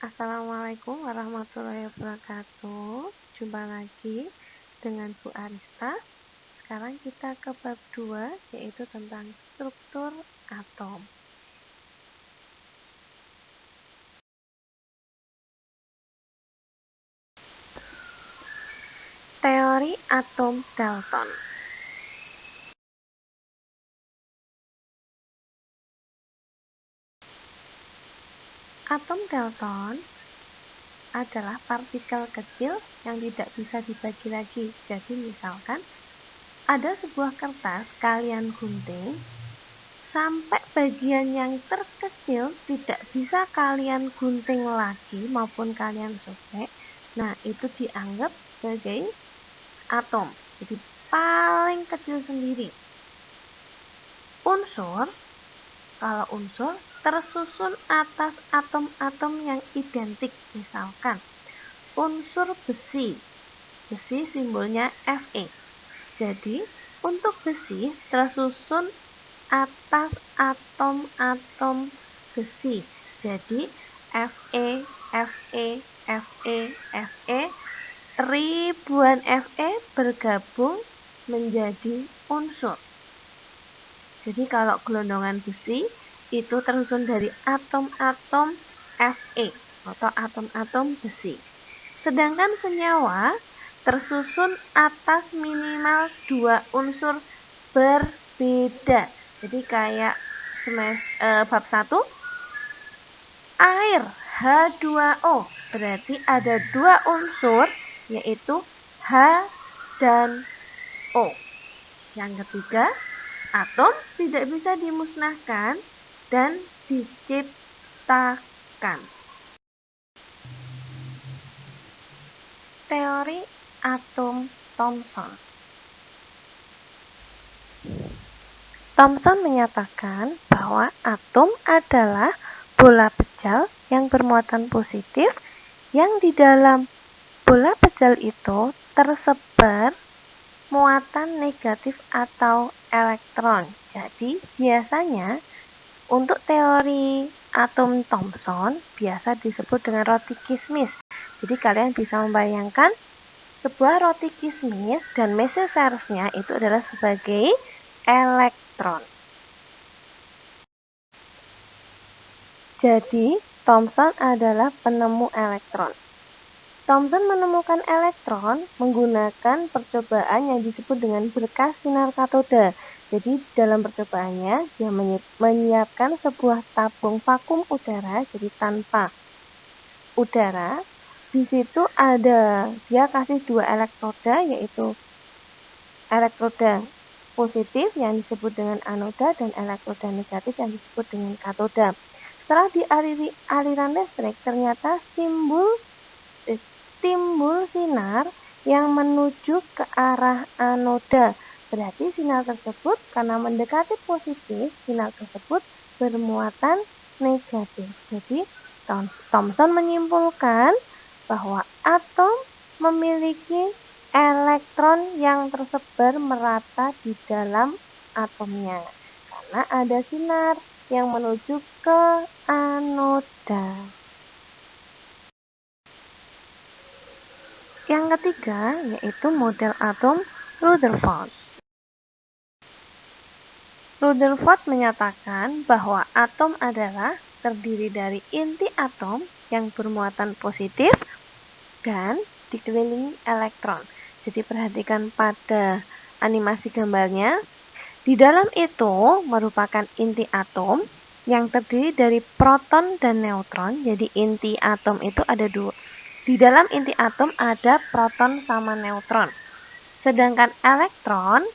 Assalamualaikum warahmatullahi wabarakatuh. Jumpa lagi dengan Bu Arista. Sekarang kita ke bab 2, yaitu tentang struktur atom. Teori atom Dalton. Atom Dalton adalah partikel kecil yang tidak bisa dibagi lagi. Jadi misalkan ada sebuah kertas kalian gunting sampai bagian yang terkecil tidak bisa kalian gunting lagi maupun kalian sobek. Nah, itu dianggap sebagai atom. Jadi paling kecil sendiri. Unsur, kalau unsur tersusun atas atom-atom yang identik. Misalkan unsur besi. Besi simbolnya Fe. Jadi untuk besi tersusun atas atom-atom besi. Jadi Fe, Fe, Fe, Fe, ribuan Fe bergabung menjadi unsur. Jadi kalau gelondongan besi itu tersusun dari atom-atom Fe atau atom-atom besi. Sedangkan senyawa tersusun atas minimal 2 unsur berbeda. Jadi kayak bab 1 air H2O. Berarti ada 2 unsur yaitu H dan O. Yang ketiga, atom tidak bisa dimusnahkan dan diciptakan. Teori atom Thomson. Thomson menyatakan bahwa atom adalah bola pejal yang bermuatan positif yang di dalam bola pejal itu tersebar muatan negatif atau elektron. Jadi biasanya untuk teori atom Thomson biasa disebut dengan roti kismis. Jadi kalian bisa membayangkan sebuah roti kismis dan mesocersnya itu adalah sebagai elektron. Jadi Thomson adalah penemu elektron. Thomson menemukan elektron menggunakan percobaan yang disebut dengan berkas sinar katoda. Jadi dalam percobaannya dia menyiapkan sebuah tabung vakum udara, jadi tanpa udara. Di situ dia kasih 2 elektroda, yaitu elektroda positif yang disebut dengan anoda dan elektroda negatif yang disebut dengan katoda. Setelah dialiri aliran listrik, ternyata timbul sinar yang menuju ke arah anoda. Berarti sinar tersebut karena mendekati positif, sinar tersebut bermuatan negatif. Jadi Thomson menyimpulkan bahwa atom memiliki elektron yang tersebar merata di dalam atomnya karena ada sinar yang menuju ke anoda. Yang ketiga yaitu model atom Rutherford. Rutherford menyatakan bahwa atom adalah terdiri dari inti atom yang bermuatan positif dan dikelilingi elektron. Jadi perhatikan pada animasi gambarnya. Di dalam itu merupakan inti atom yang terdiri dari proton dan neutron. Jadi inti atom itu ada 2. Di dalam inti atom ada proton sama neutron. Sedangkan elektron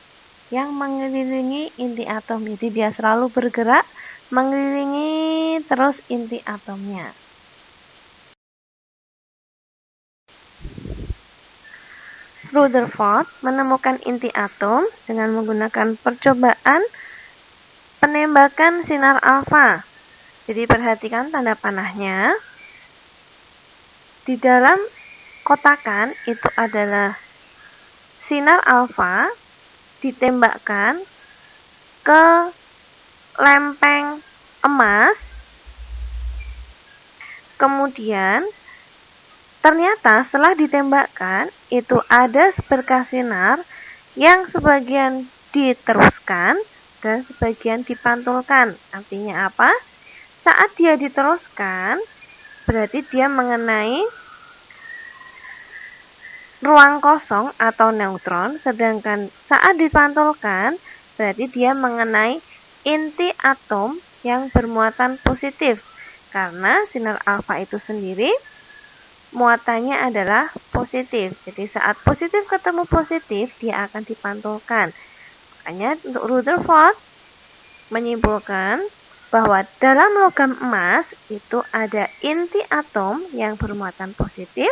yang mengelilingi inti atom. Jadi dia selalu bergerak mengelilingi terus inti atomnya. Rutherford menemukan inti atom dengan menggunakan percobaan penembakan sinar alfa. Jadi perhatikan tanda panahnya. Di dalam kotakan itu adalah sinar alfa ditembakkan ke lempeng emas Kemudian ternyata setelah ditembakkan itu ada seberkas sinar yang sebagian diteruskan dan sebagian dipantulkan. Artinya apa? Saat dia diteruskan berarti dia mengenai ruang kosong atau neutron, sedangkan saat dipantulkan berarti dia mengenai inti atom yang bermuatan positif. Karena sinar alfa itu sendiri muatannya adalah positif. Jadi saat positif ketemu positif, dia akan dipantulkan. Makanya untuk Rutherford menyimpulkan bahwa dalam logam emas itu ada inti atom yang bermuatan positif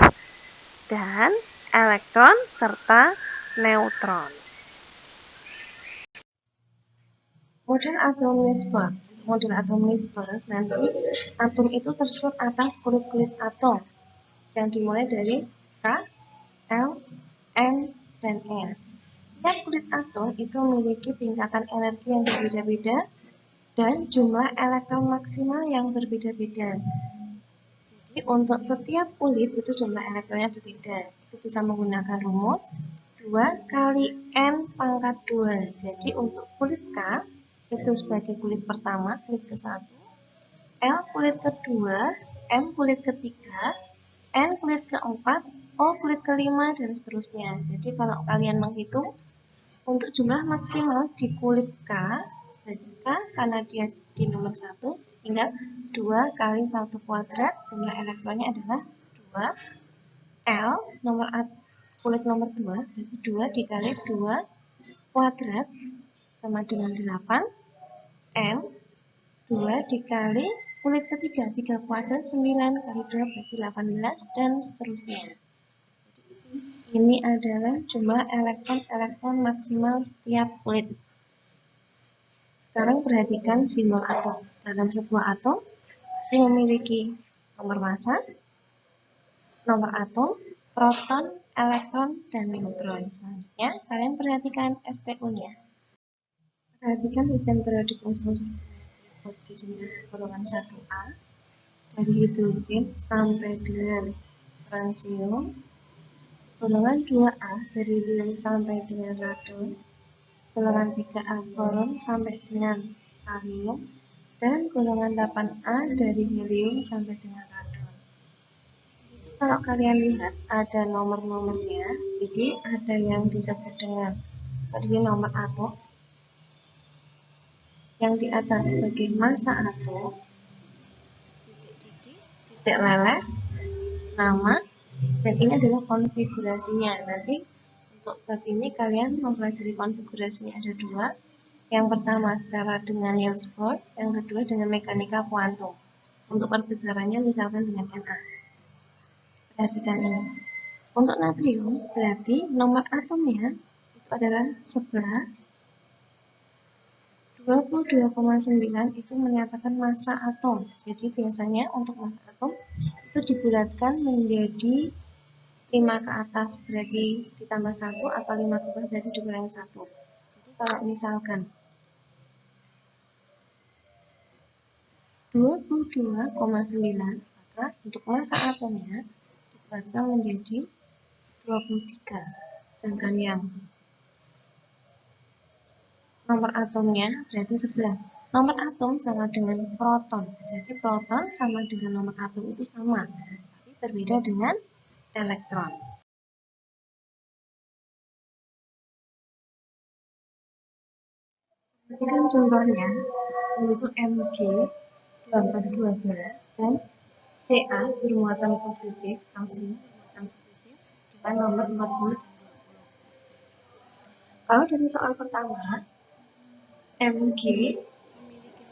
dan elektron serta neutron. Model atomisme. Model atomisme nanti atom itu tersusun atas kulit-kulit atom yang dimulai dari K, L, M, dan N. Setiap kulit atom itu memiliki tingkatan energi yang berbeda-beda dan jumlah elektron maksimal yang berbeda-beda. Jadi untuk setiap kulit itu jumlah elektronnya berbeda. Itu bisa menggunakan rumus 2 kali N pangkat 2. Jadi untuk kulit K itu sebagai kulit pertama, kulit ke-1, L kulit kedua, M kulit ketiga, N kulit keempat, O kulit kelima, dan seterusnya. Jadi kalau kalian menghitung untuk jumlah maksimal di kulit K, bagi K karena dia di nomor 1, tinggal 2 kali 1 kuadrat, jumlah elektronnya adalah 2. L kulit nomor 2, berarti 2 dikali 2 kuadrat sama dengan 8. M 2 dikali kulit ketiga, 3 kuadrat 9 kali 2 berarti 18, dan seterusnya. Ini adalah jumlah elektron maksimal setiap kulit. Sekarang perhatikan simbol atom. Dalam sebuah atom pasti memiliki nomor massa, nomor atom, proton, elektron, dan neutron. Selanjutnya, kalian perhatikan SPU-nya. Perhatikan sistem periodik unsur di sini golongan 1A dari hidrogen sampai dengan fransium, golongan 2A dari helium sampai dengan radon, golongan 3A boron sampai dengan kalium, dan golongan 8A dari helium sampai dengan radon. Kalau kalian lihat ada nomor-nomornya, jadi ada yang disebut dengan tadi nomor atom, yang di atas sebagai massa atom, titik leleh, nama, dan ini adalah konfigurasinya. Nanti untuk bab ini kalian mempelajari konfigurasinya ada 2. Yang pertama secara dengan Niels Bohr, yang kedua dengan mekanika kuantum. Untuk perbesarannya misalkan dengan Na. Perhatikan ini. Untuk natrium berarti nomor atomnya itu adalah 11. 22,9 itu menyatakan massa atom. Jadi biasanya untuk massa atom itu dibulatkan menjadi 5 ke atas berarti ditambah 1 atau 5 ke bawah berarti dikurangi 1. Jadi kalau misalkan 22,9 maka untuk massa atomnya dibulatkan menjadi 23. Sedangkan yang nomor atomnya berarti 11. Nomor atom sama dengan proton. Jadi proton sama dengan nomor atom itu sama, tapi berbeda dengan elektron. Ini kan contohnya, yaitu Mg 2412 dan Ca bermuatan positif, kalsium bermuatan positif dengan nomor 40. Kalau dari soal pertama, Mg memiliki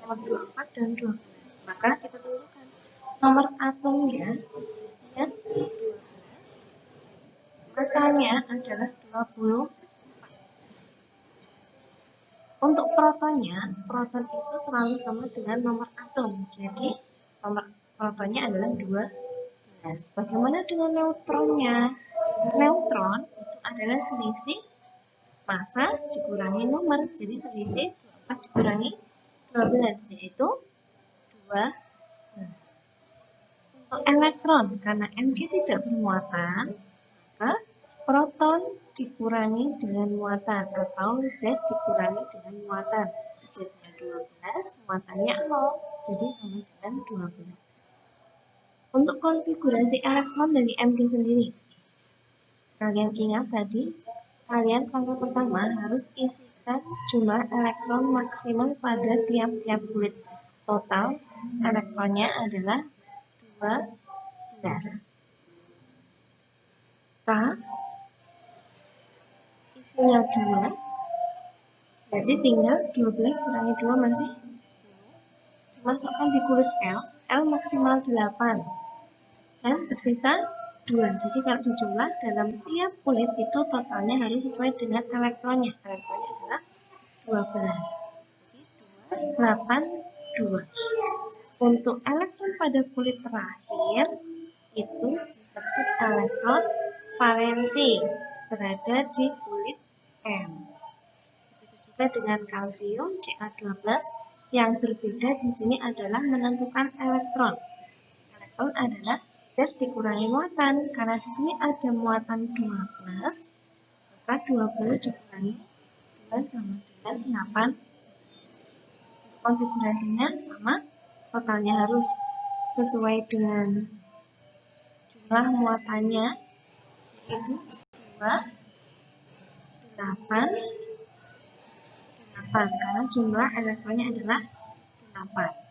nomor 24 dan 12, maka kita tentukan nomor atomnya ya, 12, masanya adalah 20. Untuk protonnya, proton itu selalu sama dengan nomor atom. Jadi, nomor protonnya adalah 12. Bagaimana dengan neutronnya? Neutron itu adalah selisih massa dikurangi nomor. Jadi, selisih 24 dikurangi 12, yaitu 2. Untuk elektron, karena Mg tidak bermuatan, maka proton dikurangi dengan muatan atau Z dikurangi dengan muatan. Z-nya 12, muatannya 0, jadi sama dengan 12. Untuk konfigurasi elektron dari Mg sendiri, kalian ingat tadi, kalian langkah pertama harus isikan jumlah elektron maksimal pada tiap-tiap kulit. Total elektronnya adalah 12. K isinya 2, berarti tinggal 12 kurangi 2 masih 10. Dimasukkan di kulit L maksimal 8. Dan tersisa 2. Jadi kalau dijumlah dalam tiap kulit itu totalnya harus sesuai dengan elektronnya. Elektronnya adalah 12. Jadi 2, 8, 2. Untuk elektron pada kulit terakhir itu disebut elektron valensi, berada di kulit M. Begitu juga dengan kalsium Ca12, yang berbeda di sini adalah menentukan elektron. Elektron adalah Z dikurangi muatan, karena di sini ada muatan 12, maka 20 dikurangi 2 sama dengan 8. Untuk konfigurasinya sama, totalnya harus sesuai dengan jumlah muatannya, yaitu 2, 8, 8, karena jumlah elektronnya adalah 8.